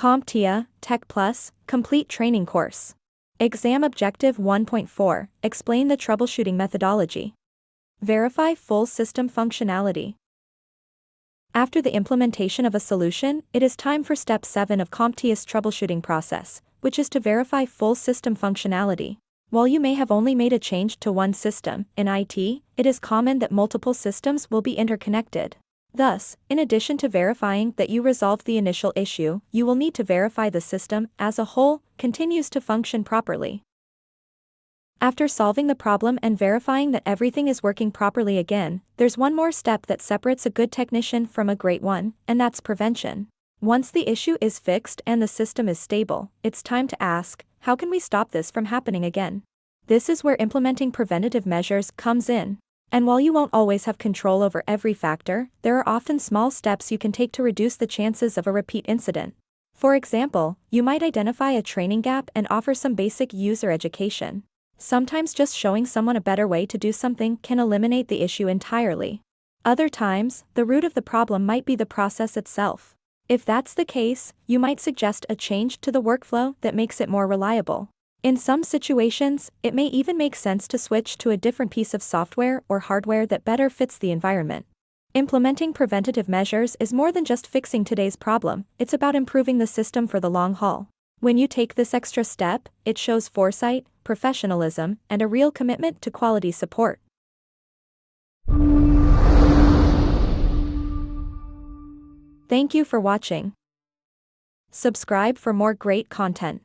CompTIA Tech Complete Training Course. Exam Objective 1.4, Explain the troubleshooting methodology. Verify full system functionality. After the implementation of a solution, it is time for Step 7 of CompTIA's troubleshooting process, which is to verify full system functionality. While you may have only made a change to one system, in IT, it is common that multiple systems will be interconnected. Thus, in addition to verifying that you resolved the initial issue, you will need to verify the system, as a whole, continues to function properly. After solving the problem and verifying that everything is working properly again, there's one more step that separates a good technician from a great one, and that's prevention. Once the issue is fixed and the system is stable, it's time to ask, how can we stop this from happening again? This is where implementing preventative measures comes in. And while you won't always have control over every factor, there are often small steps you can take to reduce the chances of a repeat incident. For example, you might identify a training gap and offer some basic user education. Sometimes just showing someone a better way to do something can eliminate the issue entirely. Other times, the root of the problem might be the process itself. If that's the case, you might suggest a change to the workflow that makes it more reliable. In some situations, it may even make sense to switch to a different piece of software or hardware that better fits the environment. Implementing preventative measures is more than just fixing today's problem, it's about improving the system for the long haul. When you take this extra step, it shows foresight, professionalism, and a real commitment to quality support. Thank you for watching. Subscribe for more great content.